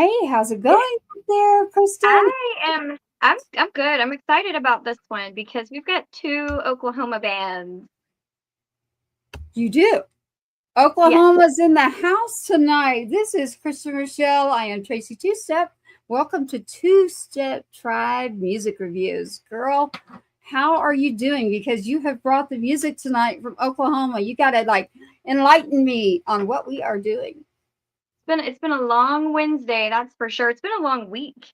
Hey, how's it going there, Kristen? I'm good. I'm excited about this one because we've got two Oklahoma bands. You do. Yes. Oklahoma's in the house tonight. This is Kristen Ruchel. I am Tracy Chustek. Welcome to Two Step Tribe Music Reviews. Girl, how are you doing? Because you have brought the music tonight from Oklahoma. You got to enlighten me on what we are doing. It's been a long Wednesday, that's for sure. It's been a long week.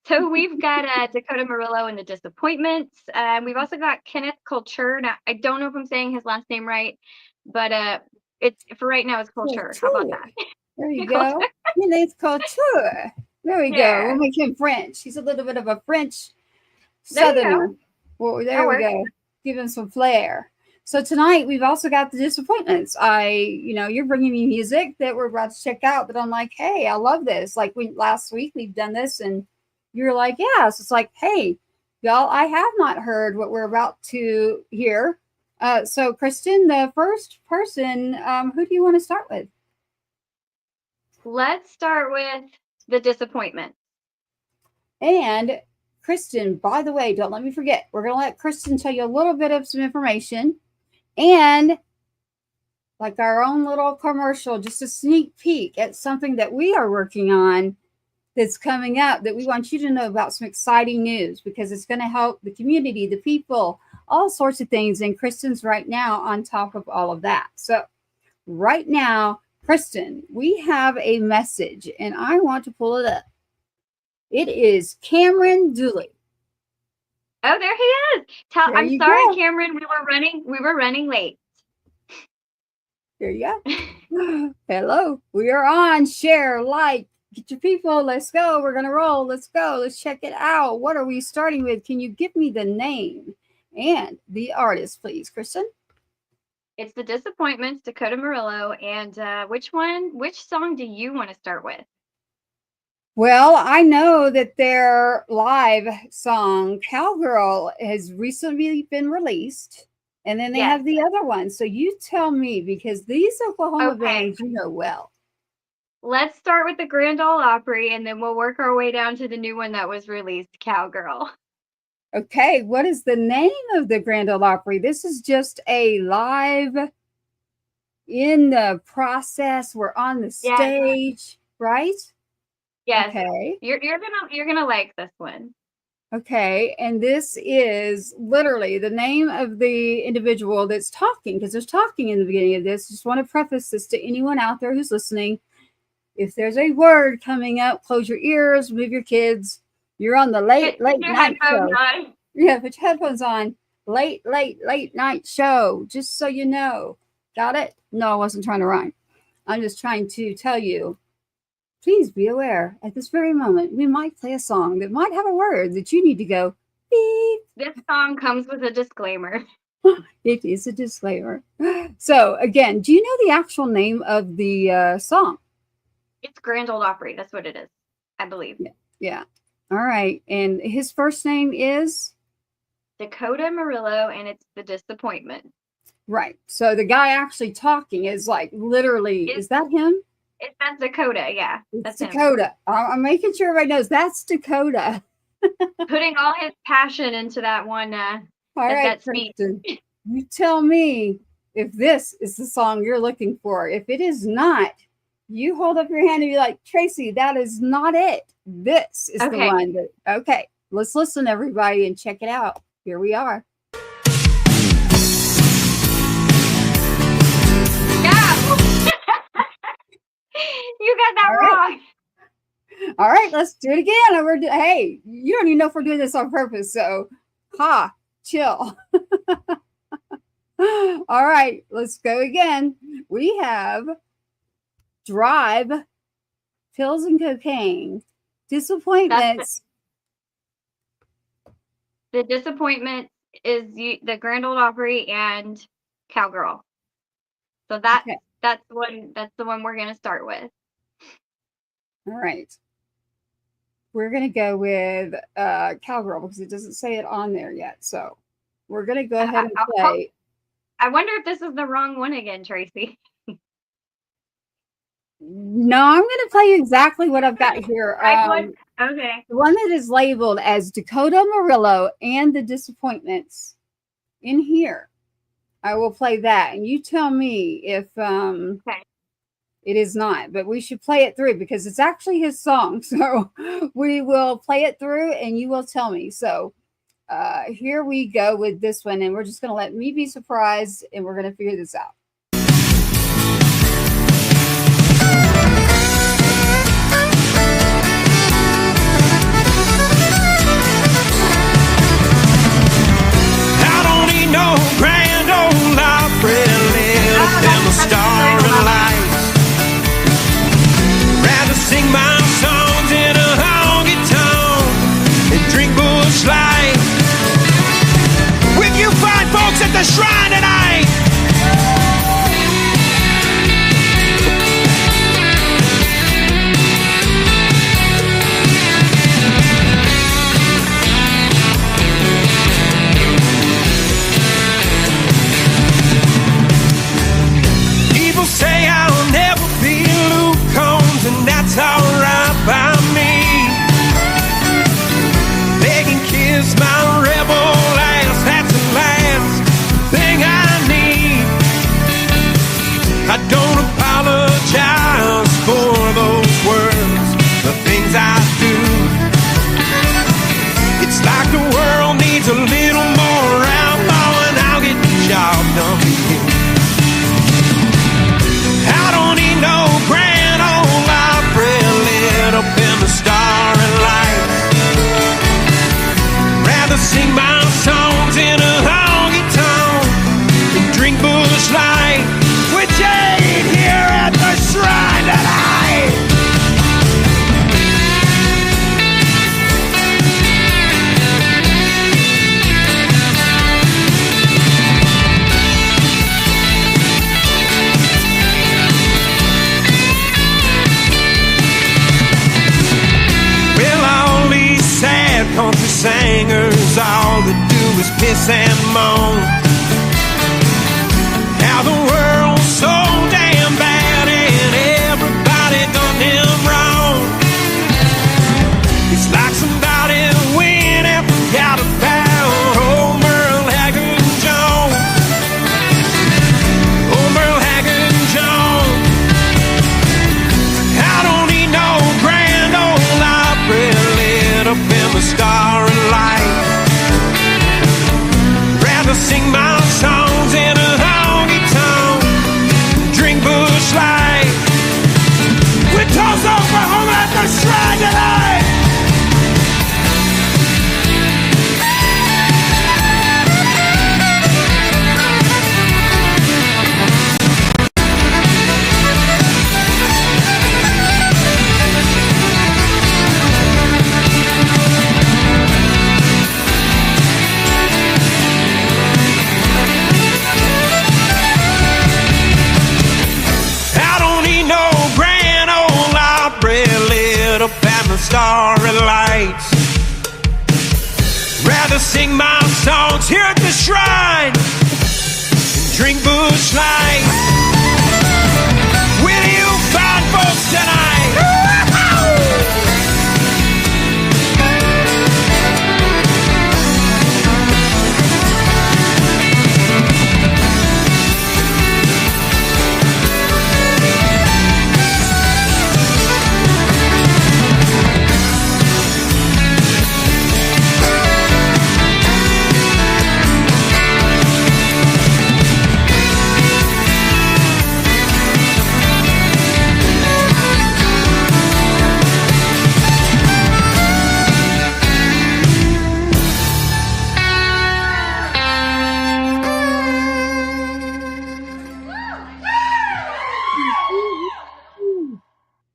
So we've got Dakota Murillo and the Disappointments. We've also got Kenneth Koulture. Now I don't know if I'm saying his last name right, but it's for right now it's Koulture. How about Couture. that? There you Koulture. go. Your name's Couture. There we go. We'll Yeah. make him French. He's a little bit of a French There you go. Southerner. Well, That there we works. go. Give him some flair. So tonight we've also got the disappointments. You're bringing me music that we're about to check out, but I'm like, hey, I love this. Like last week we've done this, and you're like, yeah. So it's like, hey, y'all, I have not heard what we're about to hear. So Kristen, the first person, who do you want to start with? Let's start with the Disappointment. And Kristen, by the way, don't let me forget, we're going to let Kristen tell you a little bit of some information and like our own little commercial, just a sneak peek at something that we are working on that's coming up that we want you to know about, some exciting news because it's going to help the community, the people, all sorts of things. And Kristen's right now on top of all of that. So, right now, Kristen, we have a message and I want to pull it up. It is Cameron Dooley. Oh, there he is. There I'm you sorry, go. Cameron. We were running late. There you go. Hello. We are on. Share, like, get your people. Let's go. We're going to roll. Let's go. Let's check it out. What are we starting with? Can you give me the name and the artist, please, Kristen? It's the Disappointments, Dakota Murillo, and which song do you want to start with? Well, I know that their live song, Cowgirl, has recently been released. And then they Yes. have the other one. So you tell me because these Oklahoma Okay. bands you know well. Let's start with the Grand Ole Opry, and then we'll work our way down to the new one that was released, Cowgirl. Okay, what is the name of the Grand Ole Opry? This is just a live in the process. We're on the Yes. stage, right? Yes. Okay. You're gonna like this one. Okay. And this is literally the name of the individual that's talking because there's talking in the beginning of this. Just want to preface this to anyone out there who's listening. If there's a word coming up, close your ears, move your kids. You're on the late, Put late your night headphones show. on. Yeah, put your headphones on. Late, late, late night show, just so you know. Got it? No, I wasn't trying to rhyme. I'm just trying to tell you, please be aware at this very moment, we might play a song that might have a word that you need to go, beep. This song comes with a disclaimer. It is a disclaimer. So, again, do you know the actual name of the song? It's Grand Ole Opry. That's what it is, I believe. Yeah. Yeah. All right. And his first name is? Dakota Murillo, and it's the Disappointment. Right. So the guy actually talking is like literally, It is that him? that's Dakota. Yeah, It's that's him. Dakota. I'm making sure everybody knows that's Dakota. Putting all his passion into All right, that speech. Kristen, you tell me if this is the song you're looking for. If it is not, you hold up your hand and be like, Tracy, that is not it. This is the Okay. one that, okay, let's listen, everybody, and check it out. Here we are. No. You got that All right. wrong. All right, let's do it again. Hey, you don't even know if we're doing this on purpose. So, chill. All right, let's go again. We have Drive, Pills and Cocaine, That's Disappointments. the Disappointment is the Grand Ole Opry and Cowgirl. So Okay. that's the one we're gonna start with. All right. We're going to go with Cowgirl because it doesn't say it on there yet. So we're going to go ahead and play. I wonder if this is the wrong one again, Tracy. No, I'm going to play you exactly what I've got here. Okay. The one that is labeled as Dakota Murillo and the Disappointments in here. I will play that, and you tell me if Okay. it is not. But we should play it through because it's actually his song. So we will play it through, and you will tell me. So here we go with this one, and we're just going to let me be surprised, and we're going to figure this out. No grand old opera lit up in the starry lights. Rather sing my songs in a honky tonk and drink Busch Light with you fine folks at the shrine tonight. Say I'll never be Luke Combs, and that's alright by me. Begging kiss my rebel ass, that's the last thing I need. I don't apologize for those words, the things I do. It's like the world needs a little more outlaw, and I'll get the job done for you. I don't need no grand old opera lit up in the starry light. Rather sing my songs in a honky tonk and drink Busch Light with Jade here at the shrine tonight. Country singers, all they do is piss and moan. How the world's so damn bad and everybody done them wrong. It's like somebody went and forgot about old Merle Haggard Jones. Old Merle Haggard Jones. I don't need no grand old opera lit up in the starry light. Rather sing my songs in a honky tonk, drink Busch Light. We toss Oklahoma at the shrine tonight. Starry lights. Rather sing my songs here at the shrine and drink Busch Light with you fine folks tonight.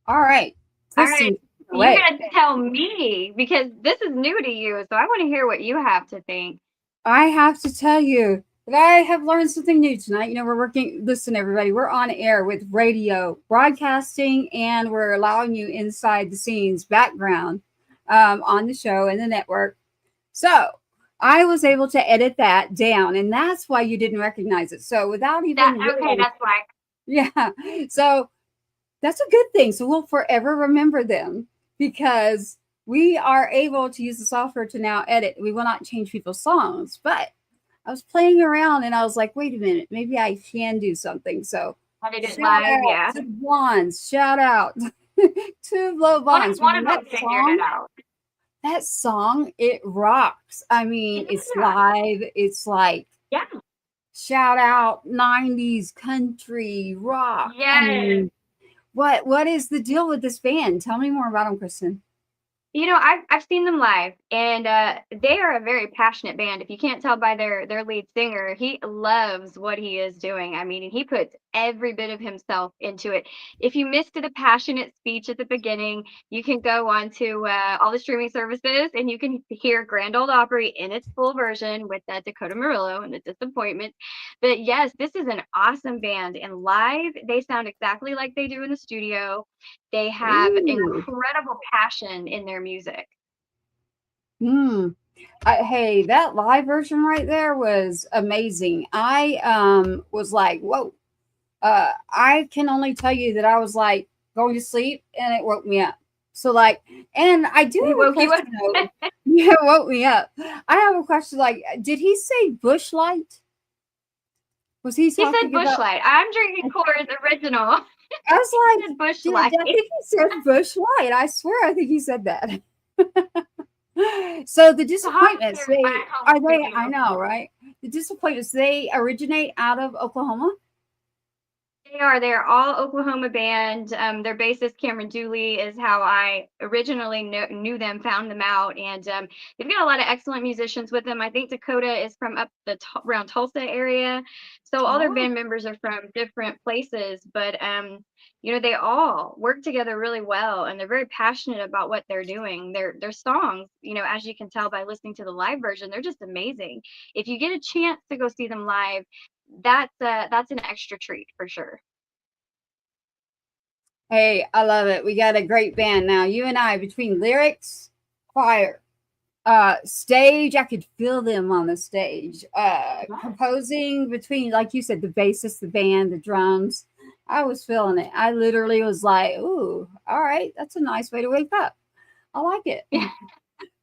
All right. Kristen, All right. You gotta tell me because this is new to you, so I want to hear what you have to think. I have to tell you that I have learned something new tonight. You know, we're working, listen, everybody, we're on air with radio broadcasting, and we're allowing you inside the scenes background on the show and the network. So I was able to edit that down, and that's why you didn't recognize it. So without even okay, that's why. Yeah. So that's a good thing. So we'll forever remember them because we are able to use the software to now edit. We will not change people's songs, but I was playing around and I was like, wait a minute, maybe I can do something. So Shout live, yeah. To Blondes, shout out to Blow Bonds. One of them figured it out. That song, it rocks. I mean, it's live. It's like, shout out 90s country rock. Yeah. I mean, what is the deal with this band? Tell me more about them, Kristen. You know, I've seen them live, and they are a very passionate band. If you can't tell by their lead singer, he loves what he is doing. I mean, he puts every bit of himself into it. If you missed the passionate speech at the beginning, you can go on to all the streaming services, and you can hear Grand Ole Opry in its full version with Dakota Murillo and the Disappointment. But yes, this is an awesome band, and live, they sound exactly like they do in the studio. They have incredible passion in their music. Hey, that live version right there was amazing. I was like, whoa. I can only tell you that I was like going to sleep and it woke me up. So like, and I do have a question. Yeah, it woke me up. I have a question. Like, did he say Bush Light? Was he talking He said Bush Light. I'm drinking Coors Original. I was like, Bush dude, Light. I think he said Bush Light. I swear, I think he said that. So the Disappointments, I know, right? The Disappointments, they originate out of Oklahoma. They're all Oklahoma band. Their bassist Cameron Dooley is how I originally knew them, found them out, and they've got a lot of excellent musicians with them. I think Dakota is from up around Tulsa area, so all their band members are from different places, but you know, they all work together really well, and they're very passionate about what they're doing. Their songs, you know, as you can tell by listening to the live version, they're just amazing. If you get a chance to go see them live, that's an extra treat for sure. Hey, I love it. We got a great band now. You and I, between lyrics, choir, stage, I could feel them on the stage. Composing, between, like you said, the bassist, the band, the drums. I was feeling it. I literally was like, ooh, all right, that's a nice way to wake up. I like it. And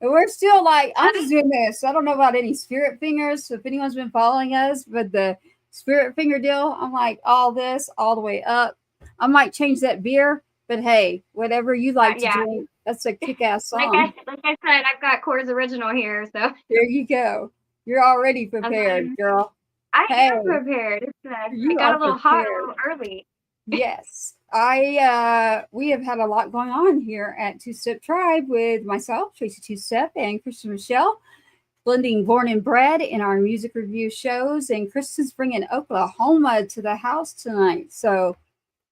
we're still like, I'm just doing this. I don't know about any spirit fingers, so if anyone's been following us, but the spirit finger deal, I'm like, all this, all the way up. I might change that beer, but hey, whatever you like to drink, that's a kick-ass song. Like I said, I've got Coors Original here, so there you go. You're already prepared, girl. I am prepared. I got a little hot a little early. Yes. We have had a lot going on here at Two Step Tribe with myself, Tracy Chustek, and Kristen Ruchel, blending born and bred in our music review shows. And Kristen's bringing Oklahoma to the house tonight. So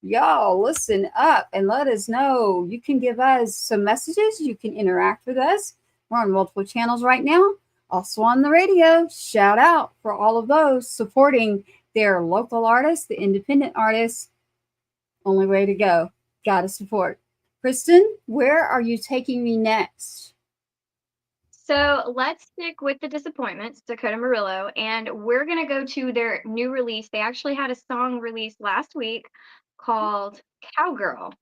y'all listen up and let us know. You can give us some messages. You can interact with us. We're on multiple channels right now. Also on the radio. Shout out for all of those supporting their local artists, the independent artists. Only way to go. Gotta support. Kristen, where are you taking me next? So let's stick with the Disappointments, Dakota Murillo, and we're going to go to their new release. They actually had a song released last week called Cowgirl.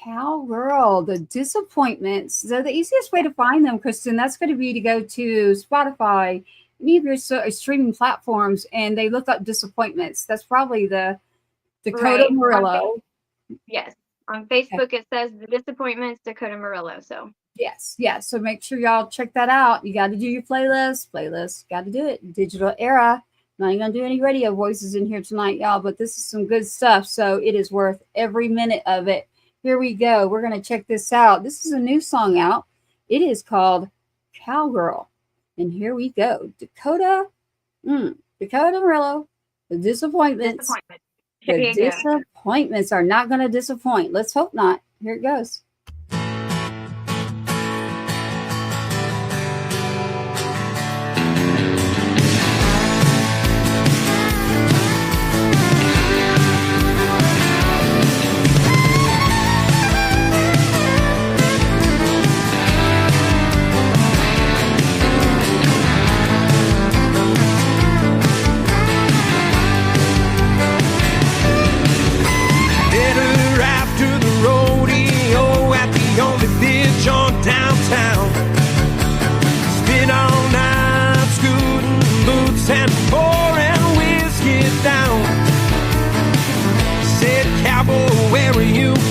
Cowgirl, the Disappointments. So the easiest way to find them, Kristen, that's going to be to go to Spotify, any of your streaming platforms, and they look up Disappointments. That's probably the Dakota Murillo. Yes. On Facebook, it says The Disappointments, Dakota Murillo. So yes. So make sure y'all check that out. You got to do your playlist. Got to do it. Digital era. Not even going to do any radio voices in here tonight, y'all, but this is some good stuff. So it is worth every minute of it. Here we go. We're going to check this out. This is a new song out. It is called Cowgirl. And here we go. Dakota Murillo, The Disappointments. The Disappointments are not going to disappoint. Let's hope not. Here it goes. After the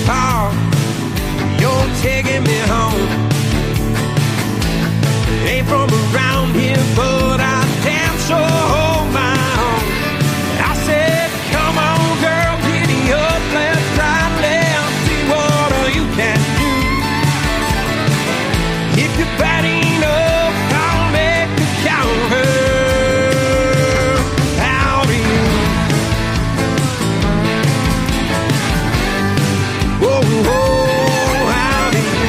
car. You're taking me home. Ain't from around here, but I damn sure hold my own. I said, come on, girl, giddy up, let's ride, let's see what you can do. If you're bad enough, I'll make the counter. How do you? Whoa, whoa, how do you?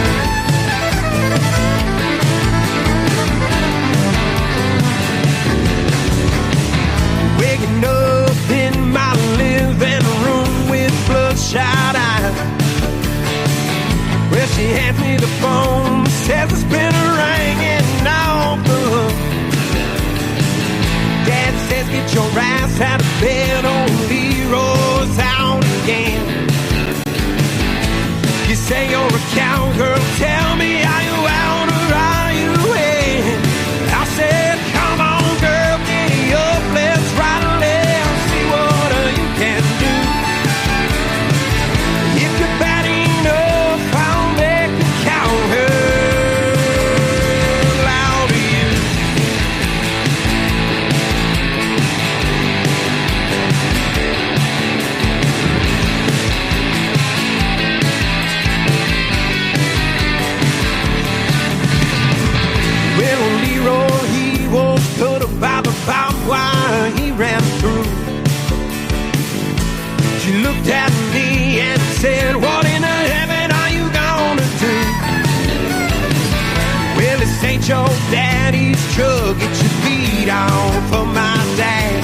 Waking up in my living room with bloodshot eyes. Well, she hands me the phone, says it's been ringing off the hook. Dad says get your ass out of bed, old Leroy's out again. You say you're a cowgirl, tell me are you out or are you in? I said come on girl, giddy up, let's ride a let's see what you can do. If you're bad enough, I'll make the cowgirl out of you. Well, Leroy, he was put about the barbed wire he ran through. She looked at me and said, what in the heaven are you gonna do? Well, this ain't your daddy's truck, get your feet off of my dad.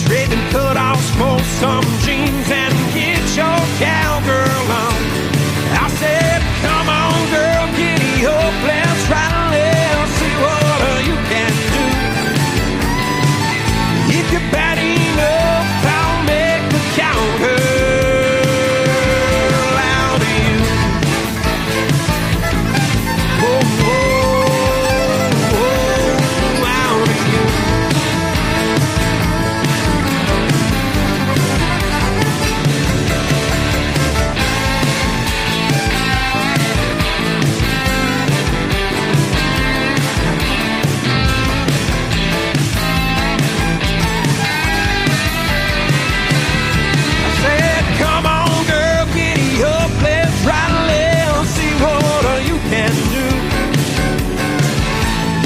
Trade them cut-offs for some jeans and get your cowgirl on. I said, come on girl, giddy up, let's ride a let's see what you can do. If you're bad enough, I'll make the cowgirl out of you. Whoa, whoa, whoa, out of you. Said, come on, girl, giddy up, let's ride a let's see what you can do.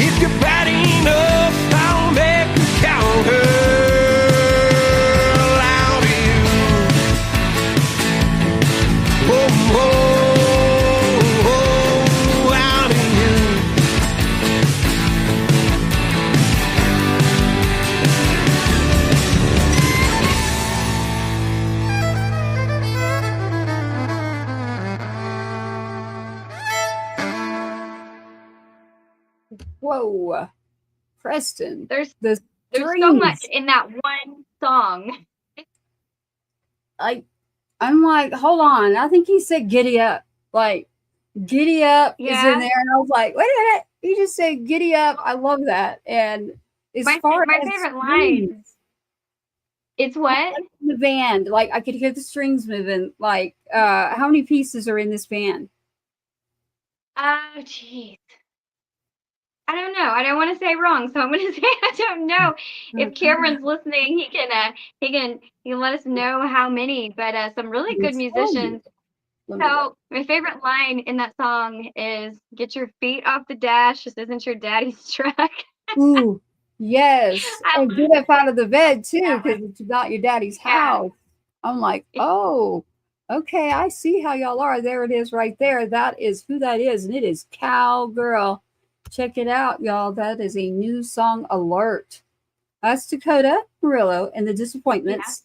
If you're bad enough, I'll make the cowgirl out of you. Whoa, whoa, whoa, out of you. Whoa, Preston. There's The so strings. much in that one song. I'm like, hold on. I think he said giddy up. Like, giddy up is Yeah. in there. And I was like, wait a minute. He just said giddy up. I love that. And as My far my as favorite strings, line. It's what? in the band, like I could hear the strings moving. Like, how many pieces are in this band? Oh, jeez. I don't know. I don't want to say wrong, so I'm going to say I don't know. If Cameron's listening, he can let us know how many. But some really good musicians. So my favorite line in that song is "Get your feet off the dash. This isn't your daddy's truck." Ooh, yes. I And love get up out of the bed too, Yeah. because it's not your daddy's Yeah. house. I'm like, oh, okay, I see how y'all are. There it is right there. That is who that is. And it is Cowgirl. Check it out, y'all. That is a new song alert. That's Dakota Murillo and the Disappointments.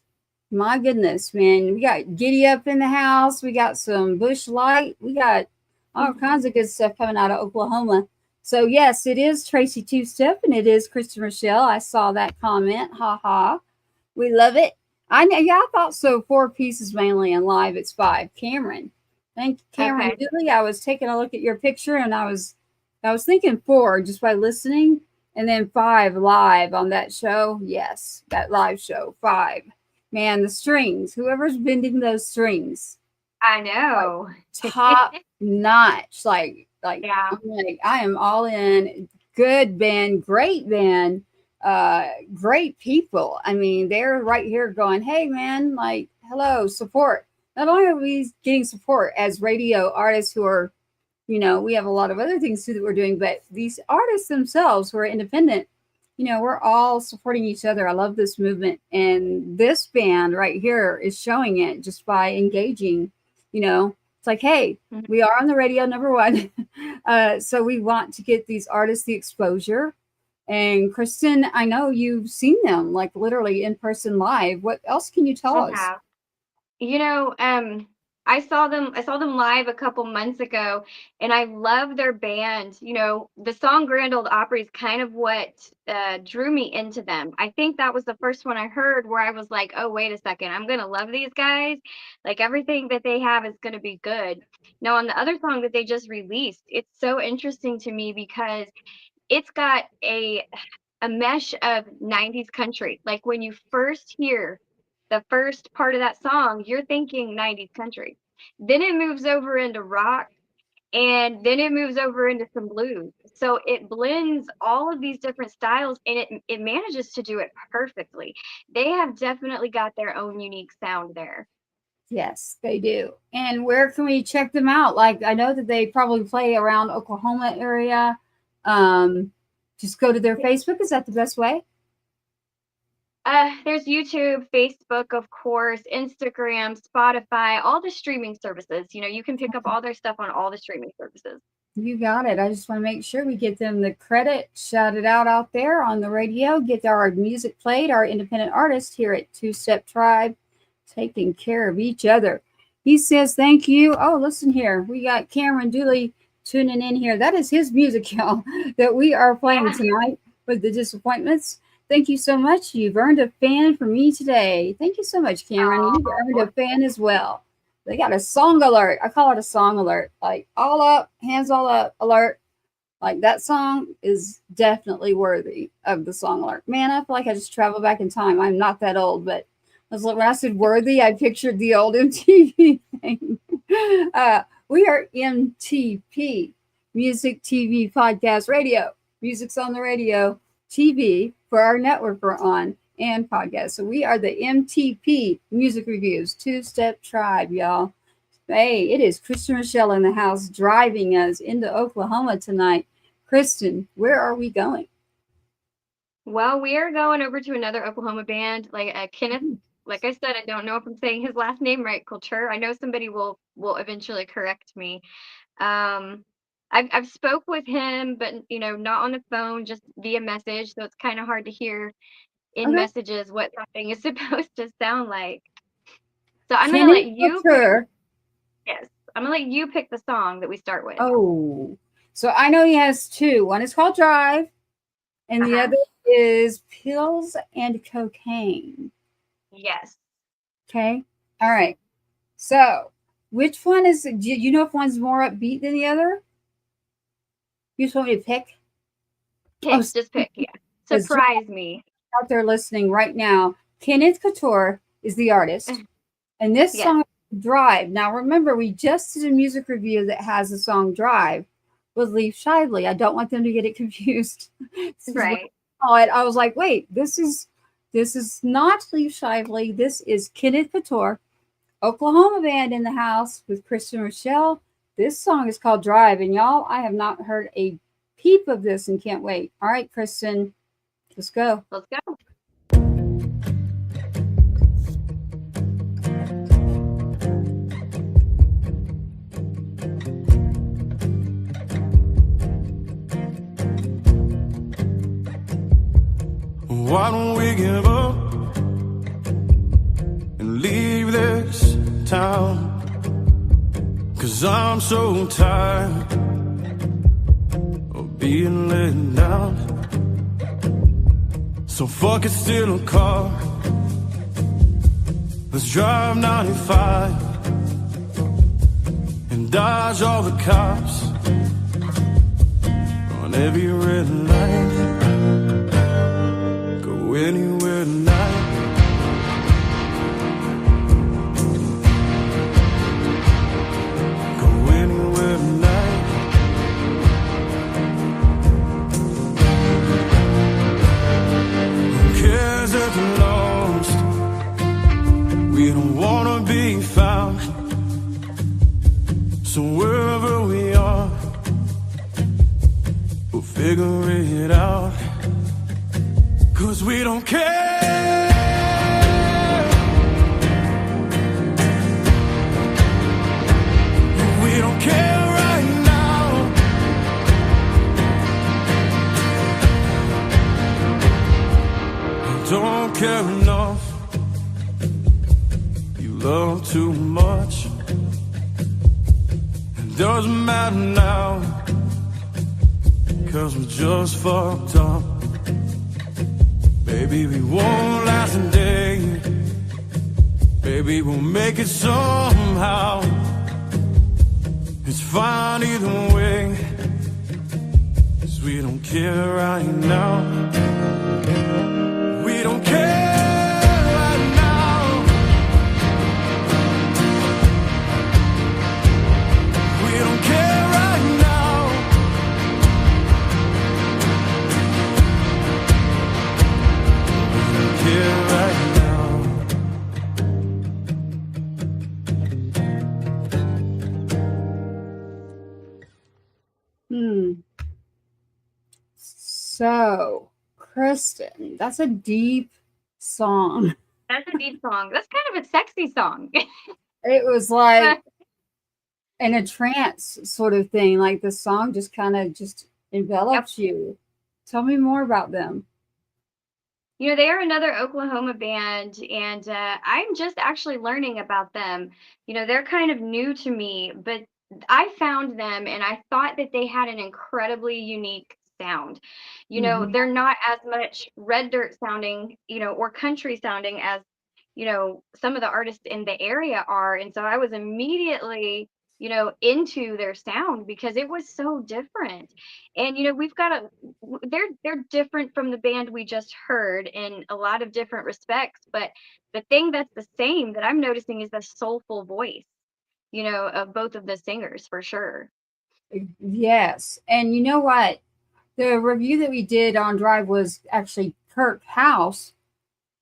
My goodness, man. We got Giddy Up in the house. We got some Bush Light. We got all kinds of good stuff coming out of Oklahoma. So, yes, it is Tracy Chustek and it is Kristen Ruchel. I saw that comment. Ha ha. We love it. I know. Yeah, I thought so. 4 pieces mainly, and live it's 5. Cameron. Thank you, Cameron. Okay. Really, I was taking a look at your picture and I was thinking 4 just by listening, and then 5 live on that show. Yes, that live show, 5. Man, the strings, whoever's bending those strings, I know. top notch. Yeah. I'm like, I am all in. Good band, great band, great people. I mean, they're right here going, hey man, like, hello, support. Not only are we getting support as radio artists who are, we have a lot of other things too that we're doing, but these artists themselves who are independent, we're all supporting each other. I love this movement. And this band right here is showing it just by engaging, it's like, hey, we are on the radio, number one. So we want to get these artists the exposure. And Kristen, I know you've seen them like literally in person live. What else can you tell us? have. I saw them live a couple months ago, and I love their band. The song Grand Old Opry is kind of what drew me into them. I think that was the first one I heard where I was like, oh, wait a second, I'm going to love these guys. Like everything that they have is going to be good. Now, on the other song that they just released, it's so interesting to me because it's got a mesh of 90s country. Like when you first hear the first part of that song, you're thinking 90s country. Then it moves over into rock, and then it moves over into some blues. So it blends all of these different styles, and it manages to do it perfectly. They have definitely got their own unique sound there. Yes, they do. And where can we check them out? Like, I know that they probably play around Oklahoma area. Just go to their Facebook. Is that the best way? There's YouTube, Facebook, of course, Instagram, Spotify, all the streaming services. You can pick up all their stuff on all the streaming services. You got it. I just want to make sure we get them the credit, shout it out there on the radio, get our music played, our independent artists here at Two Step Tribe, taking care of each other. He says, thank you. Oh, listen here. We got Cameron Dooley tuning in here. That is his music, y'all, that we are playing tonight with the Disappointments. Thank you so much. You've earned a fan for me today. Thank you so much, Cameron. You've earned a fan as well. They got a song alert. I call it a song alert. Like all up, hands all up alert. Like that song is definitely worthy of the song alert. Man, I feel like I just traveled back in time. I'm not that old, but when I said worthy, I pictured the old MTV thing. We are MTP, Music, TV, Podcast, Radio. Music's on the radio, TV for our network we're on, and podcast. So we are the MTP Music Reviews, Two Step Tribe, y'all. Hey, it is Kristen Ruchel in the house driving us into Oklahoma tonight. Kristen, where are we going? Well, we are going over to another Oklahoma band, like Kenneth. Like I said, I don't know if I'm saying his last name right, Koulture. I know somebody will eventually correct me. I've spoke with him, but not on the phone, just via message. So it's kind of hard to hear in messages what something is supposed to sound like. So I'm gonna let you pick the song that we start with. Oh, so I know he has two. One is called Drive, and the other is Pills and Cocaine. Yes. Okay. All right. So which one is? Do you know if one's more upbeat than the other? You just want me to pick? Just pick, yeah. Surprise me. Out there listening right now, Kenneth Koulture is the artist. And this song, Drive. Now, remember, we just did a music review that has the song Drive with Leaf Shively. I don't want them to get it confused. Right. I was like, wait, this is not Leaf Shively. This is Kenneth Koulture, Oklahoma band in the house with Kristen Ruchel. This song is called Drive, and y'all, I have not heard a peep of this and can't wait. All right, Kristen, let's go. Let's go. Why don't we give up and leave this town? 'Cause I'm so tired of being let down. So fuck it, steal a car. Let's drive 95 and dodge all the cops on every red light. Go anywhere tonight. So wherever we are, we'll figure it out. 'Cause we don't care. We don't care right now. I don't care enough. You love too much. It doesn't matter now. 'Cause we're just fucked up. Baby, we won't last a day. Baby, we'll make it somehow. It's fine either way. 'Cause we don't care right now. We don't care right now. We don't care right now. We don't care right now. So, Kristen, that's a deep song. That's a deep song. That's kind of a sexy song. It was like in a trance sort of thing. Like the song just kind of just envelops you. Tell me more about them. You know, they are another Oklahoma band, and I'm just actually learning about them. You know, they're kind of new to me, but I found them and I thought that they had an incredibly unique sound. You know, Mhm. they're not as much red dirt sounding, you know, or country sounding as, you know, some of the artists in the area are. And so I was immediately, you know, into their sound because it was so different. And you know, we've got they're different from the band we just heard in a lot of different respects, but the thing that's the same that I'm noticing is the soulful voice, you know, of both of the singers for sure. Yes. And you know what? The review that we did on Drive was actually Kirk House.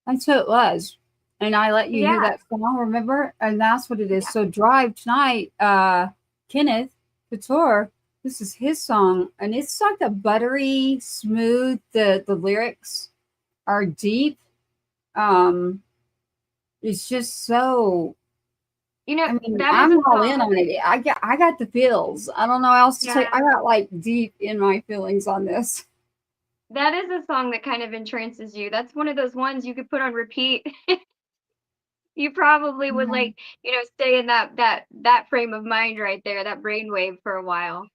That's what it was. And I let you hear Yeah, that song, remember? And that's what it is. yeah. So Drive tonight, Kenneth Koulture, this is his song. And it's like a buttery, smooth, the lyrics are deep. It's just so You know, I mean, that is I'm a all in song. on it. I got the feels. I don't know how else to say. I Yeah, got like deep in my feelings on this. that is a song that kind of entrances you. That's one of those ones you could put on repeat. You probably would Yeah. like, you know, stay in that frame of mind right there, that brainwave for a while.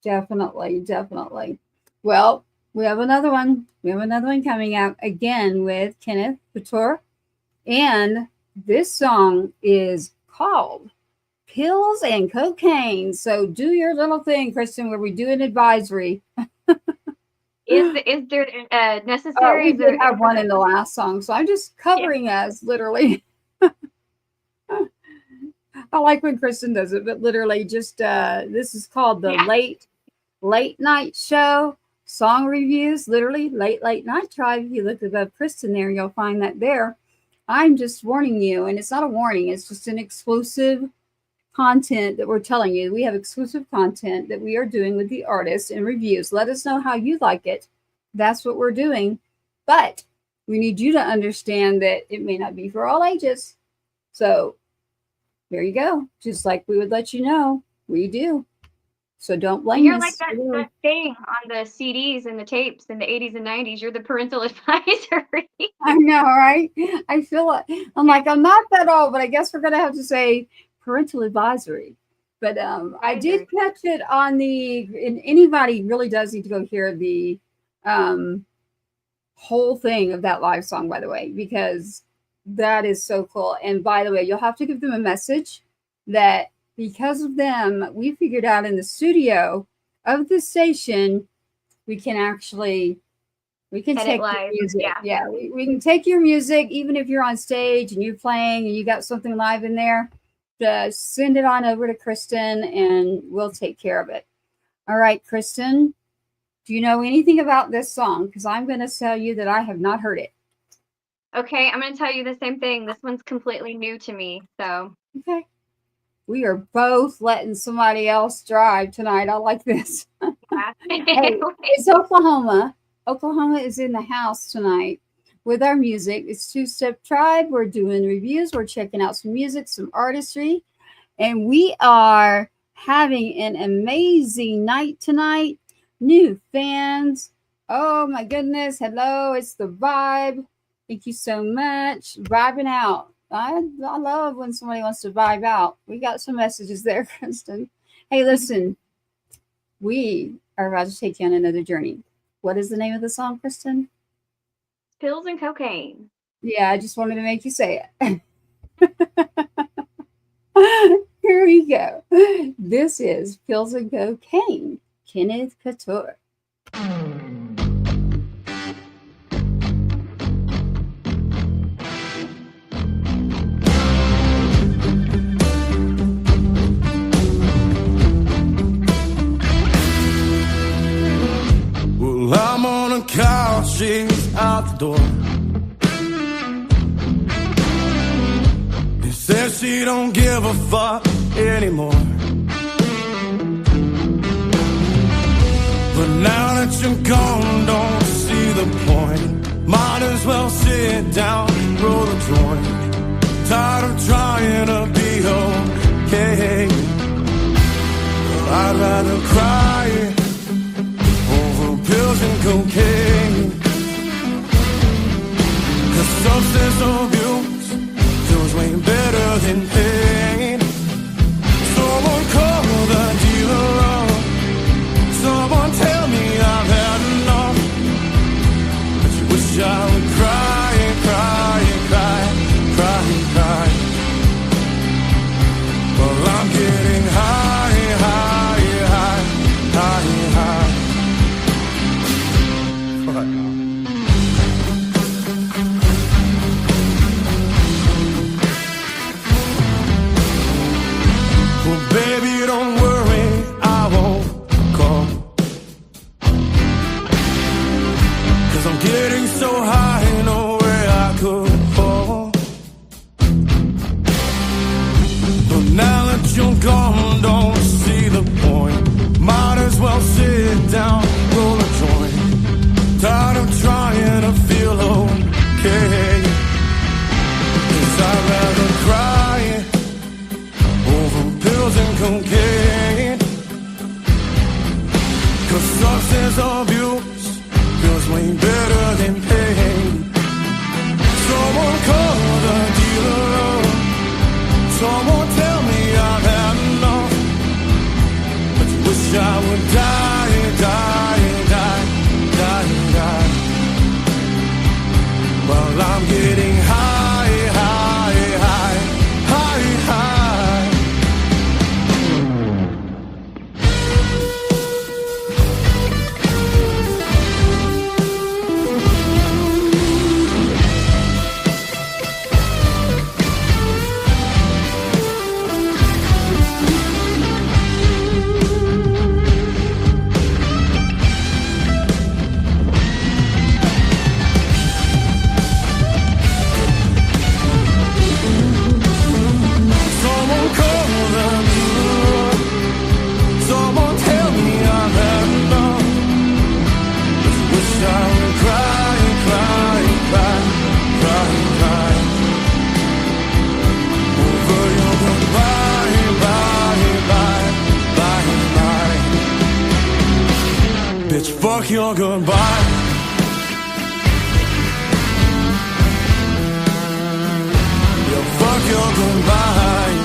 Definitely, definitely. Well, we have another one. We have another one coming up again with Kenneth Koulture, and this song is called "Pills and Cocaine." So do your little thing, Kristen, where we do an advisory. Is there necessary? We Is there did have is one in the last song, so I'm just yeah, covering us literally. I like when Kristen does it, but literally just this is called the yeah. late night show song reviews. Literally late night tribe. If you look above Kristen there, you'll find that there. I'm just warning you, and it's not a warning. It's just an exclusive content that we're telling you. We have exclusive content that we are doing with the artist and reviews. Let us know how you like it. That's what we're doing, but we need you to understand that it may not be for all ages. So there you go. Just like we would let you know, we do. So don't blame You're like us. that thing on the CDs and the tapes in the 80s and 90s. You're the parental advisory. I know, right? I feel like I'm like, I'm not that old, but I guess we're gonna have to say parental advisory. But I did Advisory. catch it on and anybody really does need to go hear the um whole thing of that live song, by the way, because that is so cool. And by the way, you'll have to give them a message that because of them, we figured out in the studio of the station, we can actually we can Edit take your live. music. Yeah. Yeah, we can take your music, even if you're on stage and you're playing and you got something live in there. Just send it on over to Kristen and we'll take care of it. All right, Kristen, do you know anything about this song? Because I'm going to tell you that I have not heard it. Okay, I'm going to tell you the same thing. This one's completely new to me. So, Okay. We are both letting somebody else drive tonight. I like this. Yeah. Hey, it's Oklahoma. Oklahoma is in the house tonight with our music. It's Two Step Tribe. We're doing reviews. We're checking out some music, some artistry. And we are having an amazing night tonight. New fans. Oh my goodness. Hello. It's the vibe. Thank you so much. Vibing out. I love when somebody wants to vibe out. We got some messages there, Kristen. Hey, listen. We are about to take you on another journey. What is the name of the song, Kristen? Pills and cocaine. Yeah, I just wanted to make you say it. Here we go. This is Pills and Cocaine, Kenneth Koulture. Well, I'm on a couch, she's out the door. Says she don't give a fuck anymore. But now that you're gone, don't see the point. Might as well sit down, roll a joint. Tired of trying to be okay. I'd rather cry over pills and cocaine. 'Cause substance abuse feels way better than pain. Someone call the dealer up. Someone tell me I've had enough. But you wish I would cry and cry and cry, cry and cry. Well, I'm getting high, high, high, high, high. What? Well, baby, don't worry, I won't call. 'Cause I'm getting so high, no way I could fall. But now that you're gone, don't see the point. Might as well sit down, roll a joint. Tired of trying to feel okay. 'Cause I'd rather cry over pills and cocaine. 'Cause substance abuse feels way better than pain. Someone call the dealer. Someone tell me I've had enough. But you wish I would die, die, die, die, die. Well, I'm getting high, high, high, high, high. Someone call the dealer. Someone tell me I've had enough. But you wish I would cry and cry and cry, cry and cry. Over your goodbye, bye, bye, bye, bye. Bitch, fuck your goodbye. Yeah, fuck your goodbye.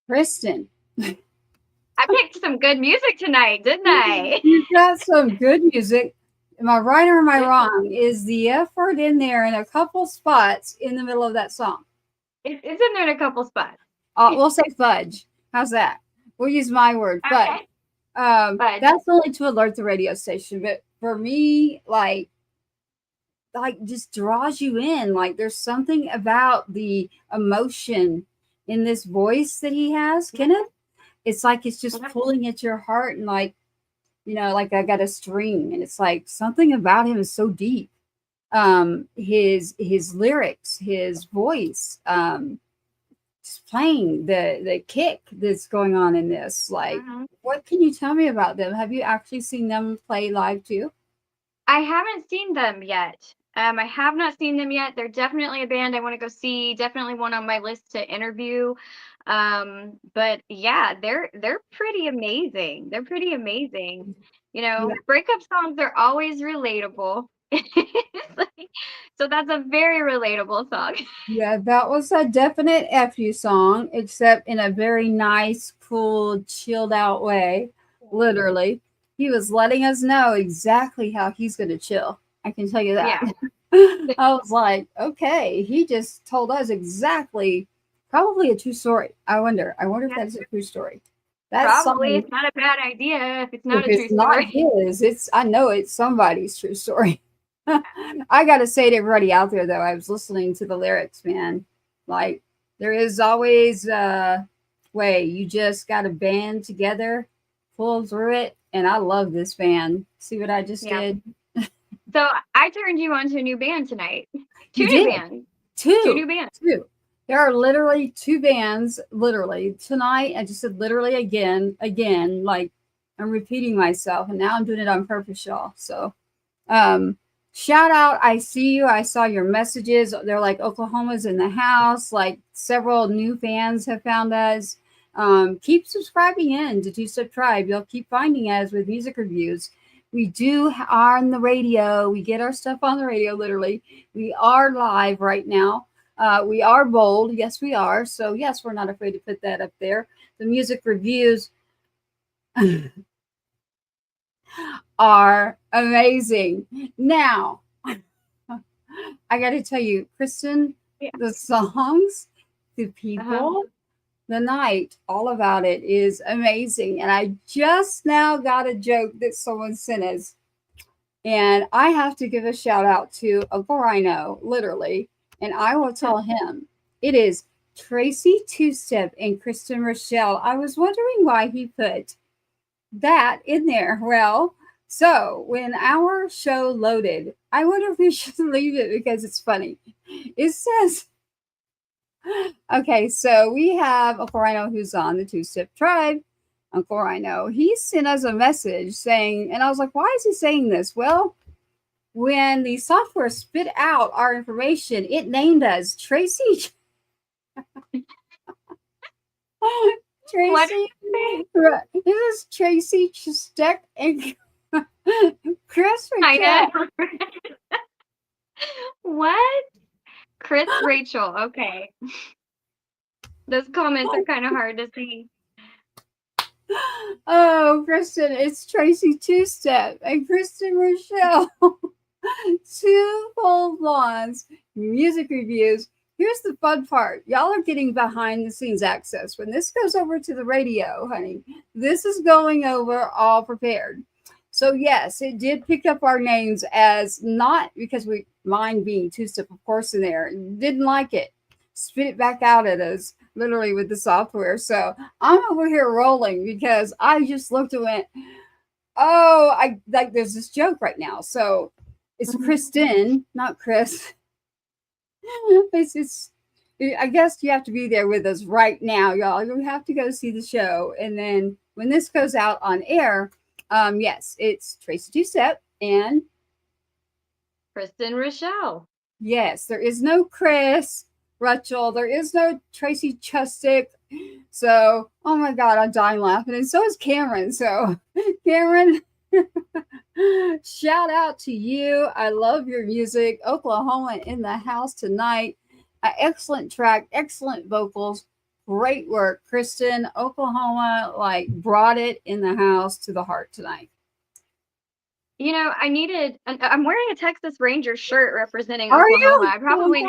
Kristen, I picked some good music tonight, didn't I? you've got some good music. Am I right or am I wrong? Is the F word in there in a couple spots in the middle of that song? It's in there in a couple spots. We'll say fudge. How's that? We'll use my word, fudge. Okay. Fudge. That's only to alert the radio station, but for me, like just draws you in. Like there's something about the emotion in this voice that he has, Kenneth. It's like it's just pulling at your heart, and like, like I got a string, and it's like something about him is so deep. His lyrics, his voice, just playing the kick that's going on in this. Like, what can you tell me about them? Have you actually seen them play live too? I haven't seen them yet. I have not seen them yet. They're definitely a band I want to go see. Definitely one on my list to interview. But yeah, they're pretty amazing. They're pretty amazing. Breakup songs are always relatable. So that's a very relatable song. Yeah, that was a definite FU song, except in a very nice, cool, chilled out way. Literally, he was letting us know exactly how he's going to chill. I can tell you that. Yeah. I was like, okay, he just told us exactly, probably a true story. I wonder if that's a true story. That's Probably. It's not a bad idea if it's not if a true it's not story. his, I know it's somebody's true story. I got to say to everybody out there, though, I was listening to the lyrics, man. Like, there is always a way. You just got to band together, pull through it. And I love this band. See what I just did? So I turned you on to a new band tonight. Two new bands. Two new bands. Two. There are literally two bands, literally. Tonight, I just said literally again, like I'm repeating myself. And now I'm doing it on purpose, y'all. So, shout out. I see you. I saw your messages. They're like, Oklahoma's in the house. Like, several new fans have found us. Keep subscribing in to Two Step Tribe. You'll keep finding us with music reviews. We are on the radio. We get our stuff on the radio, literally. We are live right now. We are bold. Yes, we are. So, yes, we're not afraid to put that up there. The music reviews are amazing. Now, I got to tell you, Kristen, the songs, the people, the night, all about it is amazing. And I just now got a joke that someone sent us. And I have to give a shout out to Uncle Rhino, literally. And I will tell him it is Tracy Chustek and Kristen Ruchel. I was wondering why he put that in there. Well, so when our show loaded, I wonder if we should leave it because it's funny. It says, okay, so we have Uncle Rhino who's on the Two Step Tribe. Uncle Rhino, he sent us a message saying, and I was like, why is he saying this? Well, when the software spit out our information, it named us Tracy. Tracy. This is Tracy Chustek and Chris Ruchel. What? Chris Rachel. Okay. Those comments are kind of hard to see. Oh, Kristen, it's Tracy Chustek and Kristen Ruchel. Two full blondes, music reviews. Here's the fun part. Y'all are getting behind the scenes access. When this goes over to the radio, honey, this is going over all prepared. So yes, it did pick up our names as not because we mind being two step, of course, in there. Didn't like it. Spit it back out at us, literally with the software. So I'm over here rolling because I just looked and went, oh, I like there's this joke right now. So it's Kristen, not Chris. It's I guess you have to be there with us right now, y'all. You have to go see the show. And then when this goes out on air, yes, it's Tracy Chustek and Kristen Ruchel. Yes, there is no Chris Ruchel. There is no Tracy Chustek. So, oh my God, I'm dying laughing. And so is Cameron. So, Cameron, shout out to you. I love your music. Oklahoma in the house tonight. Excellent track, excellent vocals, great work. Kristen, Oklahoma, like brought it in the house to the heart tonight. You know, I'm wearing a Texas Rangers shirt representing Oklahoma. I probably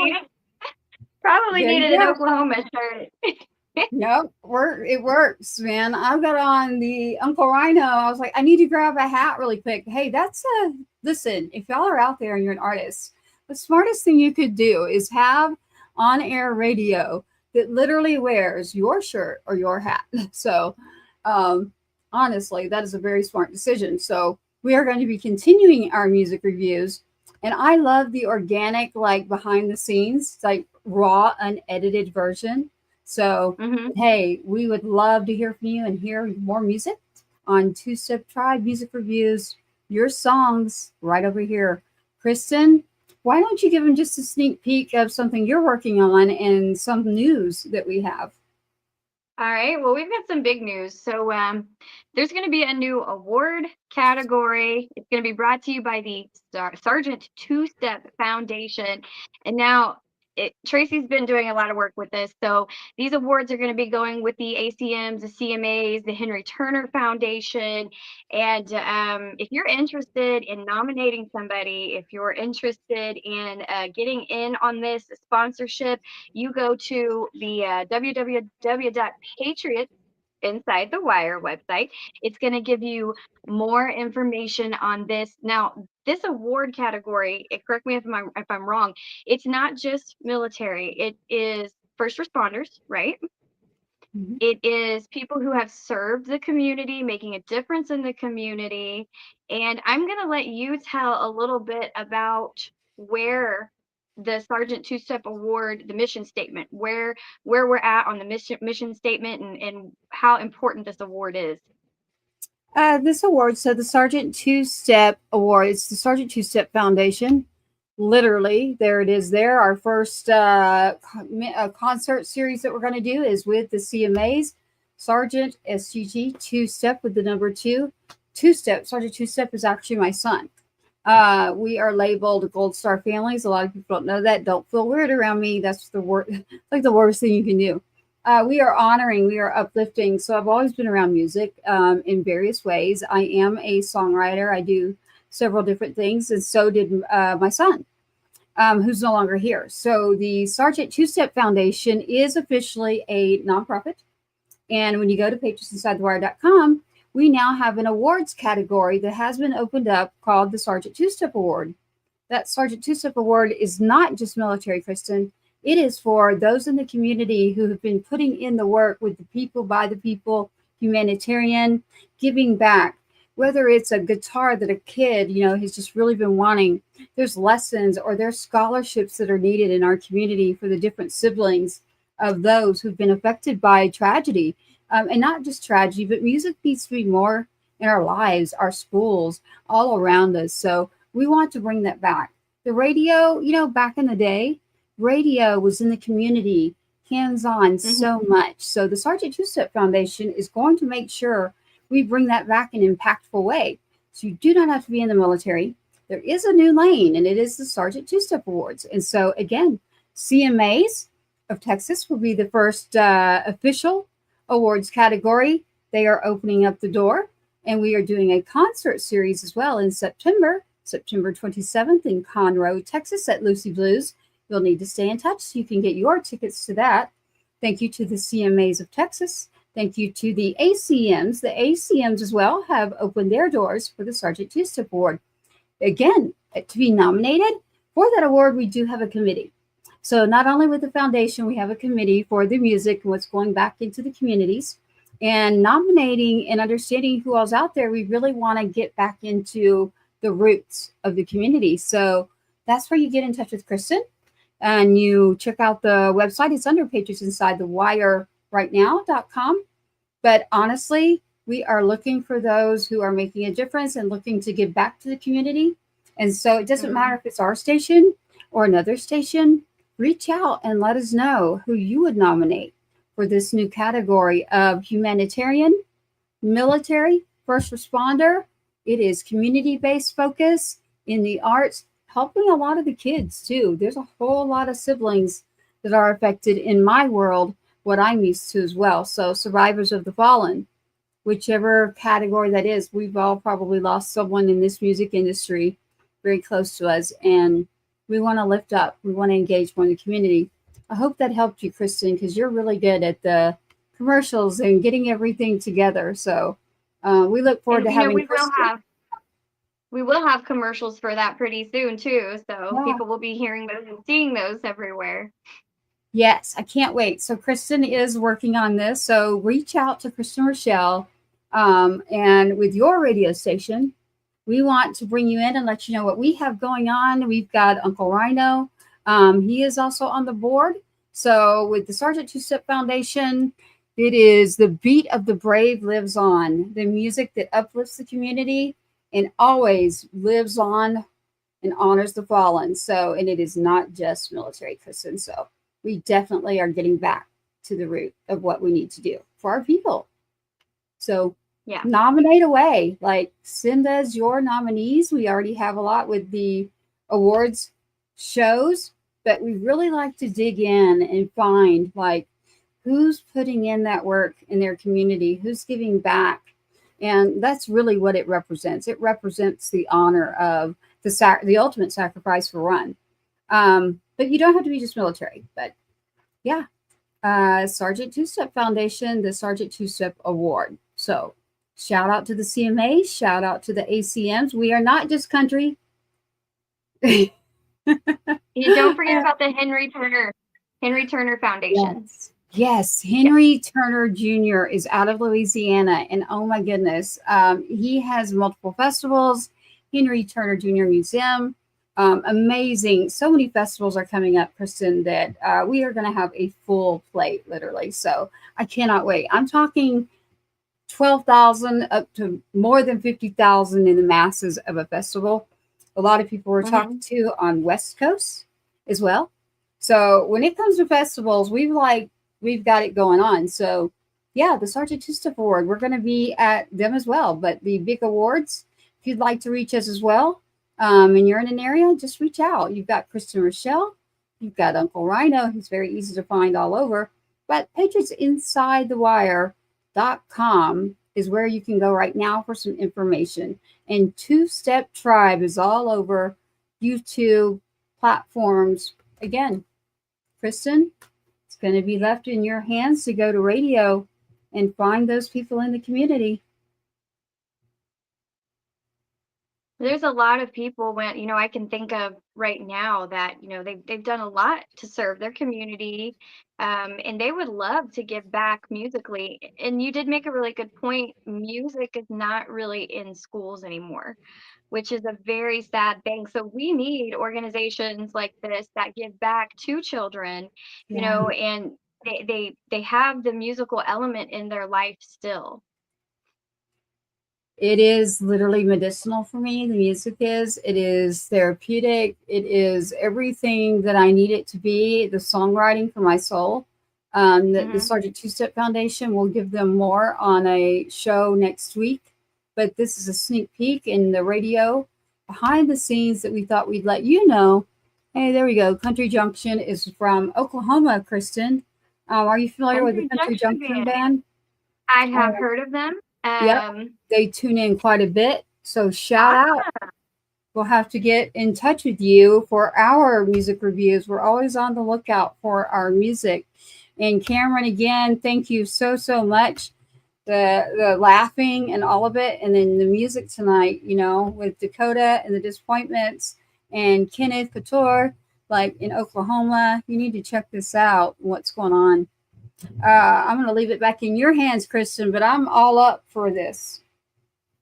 needed an Oklahoma shirt. Nope, it works, man. I've got on the Uncle Rhino. I was like, I need to grab a hat really quick. Hey, listen, if y'all are out there and you're an artist, the smartest thing you could do is have on-air radio that literally wears your shirt or your hat. So, honestly, that is a very smart decision. So, we are going to be continuing our music reviews. And I love the organic, like behind the scenes, like raw, unedited version. So, Mm-hmm. hey, we would love to hear from you and hear more music on Two Step Tribe Music Reviews, your songs right over here. Kristen, why don't you give them just a sneak peek of something you're working on and some news that we have? All right. Well, we've got some big news. So there's going to be a new award category. It's going to be brought to you by the Sergeant Two Step Foundation. And now Tracy's been doing a lot of work with this. So these awards are going to be going with the ACMs, the CMAs, the Henry Turner Foundation. And if you're interested in nominating somebody, if you're interested in getting in on this sponsorship, you go to the www.patriots inside the wire website. It's going to give you more information on this. Now, this award category, correct me if I'm wrong, it's not just military. It is first responders, right? Mhm. It is people who have served the community, making a difference in the community. And I'm going to let you tell a little bit about where the Sergeant Two-Step Award, the mission statement, where we're at on the mission statement, and how important this award is. This award, so the Sergeant Two Step Award, it's the Sergeant Two Step Foundation. Literally, there it is there. Our first concert series that we're going to do is with the CMAs. Sergeant SGG Two Step with the number two. Two Step. Sergeant Two Step is actually my son. We are labeled Gold Star families. A lot of people don't know that. Don't feel weird around me. That's the like the worst thing you can do. We are honoring, we are uplifting. So I've always been around music in various ways. I am a songwriter. I do several different things, and so did my son, who's no longer here. So the Sergeant Two Step Foundation is officially a nonprofit. And when you go to pagesinsidethewire.com, we now have an awards category that has been opened up called the Sergeant Two Step Award. That Sergeant Two Step Award is not just military, Kristen. It is for those in the community who have been putting in the work with the people, by the people, humanitarian, giving back. Whether it's a guitar that a kid, has just really been wanting, there's lessons or there's scholarships that are needed in our community for the different siblings of those who've been affected by tragedy. And not just tragedy, but music needs to be more in our lives, our schools, all around us. So we want to bring that back. The radio, back in the day, radio was in the community, hands-on so much. So the Sergeant Two-Step Foundation is going to make sure we bring that back in an impactful way. So you do not have to be in the military. There is a new lane, and it is the Sergeant Two-Step Awards. And so, again, CMAs of Texas will be the first official awards category. They are opening up the door, and we are doing a concert series as well in September 27th in Conroe, Texas at Lucy Blues. You'll need to stay in touch so you can get your tickets to that. Thank you to the CMAs of Texas. Thank you to the ACMs. The ACMs as well have opened their doors for the Sergeant Two-Step Award. Again, to be nominated for that award, we do have a committee. So not only with the foundation, we have a committee for the music and what's going back into the communities. And nominating and understanding who all's out there, we really want to get back into the roots of the community. So that's where you get in touch with Kristen. And you check out the website. It's under pagesinsidethewire.com. But honestly, we are looking for those who are making a difference and looking to give back to the community. And so it doesn't matter if it's our station or another station. Reach out and let us know who you would nominate for this new category of humanitarian, military, first responder. It is community-based focus in the arts, helping a lot of the kids too. There's a whole lot of siblings that are affected in my world, what I'm used to as well. So survivors of the fallen, whichever category that is, we've all probably lost someone in this music industry very close to us. And we want to lift up, we want to engage more in the community. I hope that helped you, Kristen, because you're really good at the commercials and getting everything together. So we look forward to having we will have commercials for that pretty soon too. So Yeah. people will be hearing those and seeing those everywhere. Yes, I can't wait. So Kristen is working on this. So reach out to Kristen Rochelle, and with your radio station, we want to bring you in and let you know what we have going on. We've got Uncle Rhino. He is also on the board. So with the Sergeant Two Step Foundation, it is the beat of the brave lives on, the music that uplifts the community and always lives on and honors the fallen. So, and it is not just military, Kristen. So we definitely are getting back to the root of what we need to do for our people. So Yeah. nominate away, like send us your nominees. We already have a lot with the awards shows, but we really like to dig in and find like who's putting in that work in their community, who's giving back. And that's really what it represents. It represents the honor of the ultimate sacrifice for one. But you don't have to be just military. But yeah, Sergeant Two Step Foundation, the Sergeant Two Step Award. So shout out to the CMA, shout out to the ACMs. We are not just country. You don't forget about the Henry Turner Foundation. Yes, Henry Turner Jr. is out of Louisiana, and oh my goodness, he has multiple festivals. Henry Turner Jr. Museum, amazing. So many festivals are coming up, Kristen, that we are going to have a full plate, literally. So I cannot wait. I'm talking 12,000 up to more than 50,000 in the masses of a festival. A lot of people we're talking to on West Coast as well. So when it comes to festivals, we've got it going on. So yeah, the Sergeant Two Step Award, we're going to be at them as well. But the big awards, if you'd like to reach us as well, and you're in an area, just reach out. You've got Kristen Rochelle, you've got Uncle Rhino, who's very easy to find all over. But patriotsinsidethewire.com is where you can go right now for some information. And Two Step Tribe is all over YouTube platforms. Again, Kristen, it's going to be left in your hands to go to radio and find those people in the community. There's a lot of people I can think of right now that, they've done a lot to serve their community, and they would love to give back musically. And you did make a really good point. Music is not really in schools anymore, which is a very sad thing. So we need organizations like this that give back to children, and they have the musical element in their life still. It is literally medicinal for me. The music is. It is therapeutic. It is everything that I need it to be. The songwriting for my soul. The Sergeant Two Step Foundation will give them more on a show next week. But this is a sneak peek in the radio behind the scenes that we thought we'd let you know. Hey, there we go. Country Junction is from Oklahoma, Kristen. Are you familiar with the Country Junction band? I have heard of them. Yep, they tune in quite a bit. So shout out. We'll have to get in touch with you for our music reviews. We're always on the lookout for our music. And Cameron, again, thank you so much. The laughing and all of it, and then the music tonight, with Dakota and the Disappointments and Kenneth Koulture, like in Oklahoma. You need to check this out. What's going on? I'm going to leave it back in your hands, Kristen, but I'm all up for this.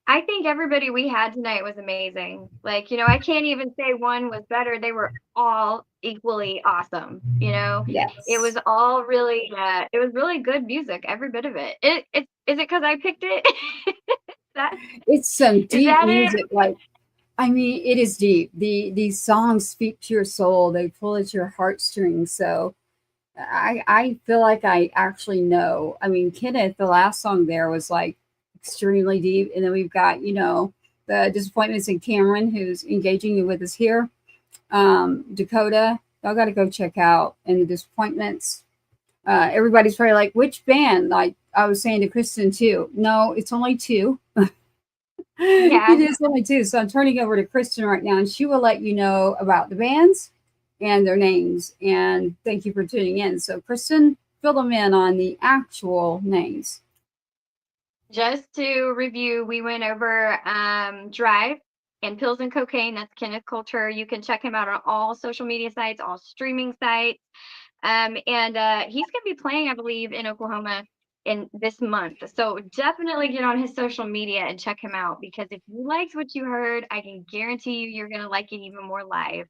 I think everybody we had tonight was amazing. I can't even say one was better. They were all equally awesome. Yes. It was all really, it was really good music, every bit of it. Is it because I picked it? It's some deep music. It is deep. These songs speak to your soul. They pull at your heartstrings. So I feel like I actually know. Kenneth, the last song there was extremely deep. And then we've got, the Disappointments in Cameron, who's engaging with us here. Dakota, y'all got to go check out. And the Disappointments. Everybody's probably like, which band? Like I was saying to Kristen too. No, it's only two. Yeah. It is only two. So I'm turning over to Kristen right now, and she will let you know about the bands and their names. And thank you for tuning in. So Kristen, fill them in on the actual names. Just to review, we went over Drive and Pills and Cocaine. That's Kenneth Koulture. You can check him out on all social media sites, all streaming sites. And he's going to be playing, I believe, in Oklahoma in this month. So definitely get on his social media and check him out, because if you liked what you heard, I can guarantee you're going to like it even more live.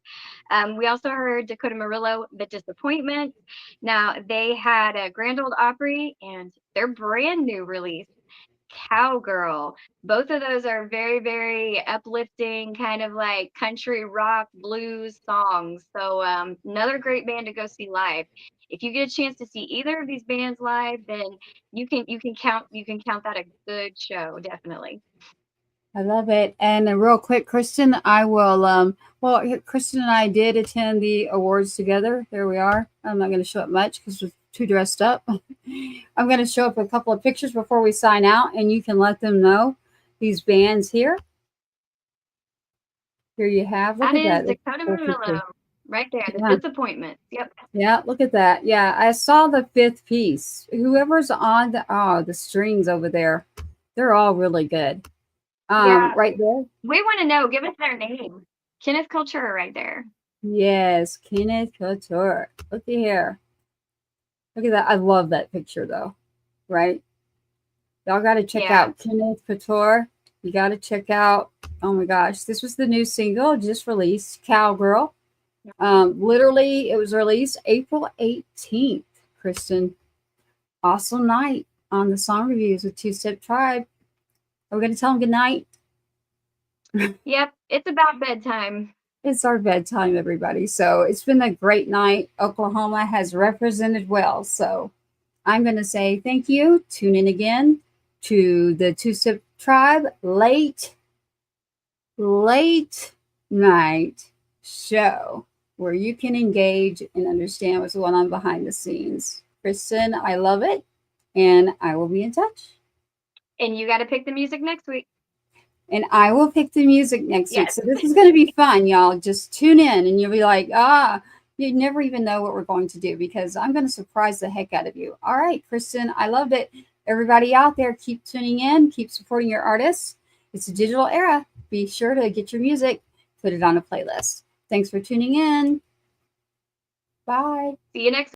We also heard Dakota Murillo, The Disappointment. Now, they had a Grand Ole Opry and their brand new release, Cowgirl. Both of those are very, very uplifting, kind of like country rock blues songs. So another great band to go see live. If you get a chance to see either of these bands live, then you can count that a good show, definitely. I love it. And real quick, Kristen, I will well, Kristen and I did attend the awards together. There we are. I'm not going to show up much because we're too dressed up. I'm going to show up a couple of pictures before we sign out, and you can let them know these bands here. Here you have. Look at that. Dakota Murillo right there. The Disappointment. Yep. Yeah, look at that. Yeah, I saw the fifth piece. Whoever's on the strings over there, they're all really good. Yeah. Right there. We want to know. Give us their name. Kenneth Koulture right there. Yes, Kenneth Koulture. Look at here. Look at that. I love that picture though. Right? Y'all got to check out Kenneth Koulture. You got to check out. Oh my gosh, this was the new single just released, Cowgirl. Literally, it was released April 18th. Kristen, awesome night on the song reviews with Two Step Tribe. Are we going to tell them good night? Yep, it's about bedtime. It's our bedtime, everybody. So it's been a great night. Oklahoma has represented well. So I'm going to say thank you. Tune in again to the Two Step Tribe late night show where you can engage and understand what's going on behind the scenes. Kristen, I love it. And I will be in touch. And you got to pick the music next week. And I will pick the music next week. So this is going to be fun, y'all. Just tune in and you'll be like, you never even know what we're going to do because I'm going to surprise the heck out of you. All right, Kristen, I loved it. Everybody out there, keep tuning in. Keep supporting your artists. It's a digital era. Be sure to get your music, put it on a playlist. Thanks for tuning in. Bye. See you next week.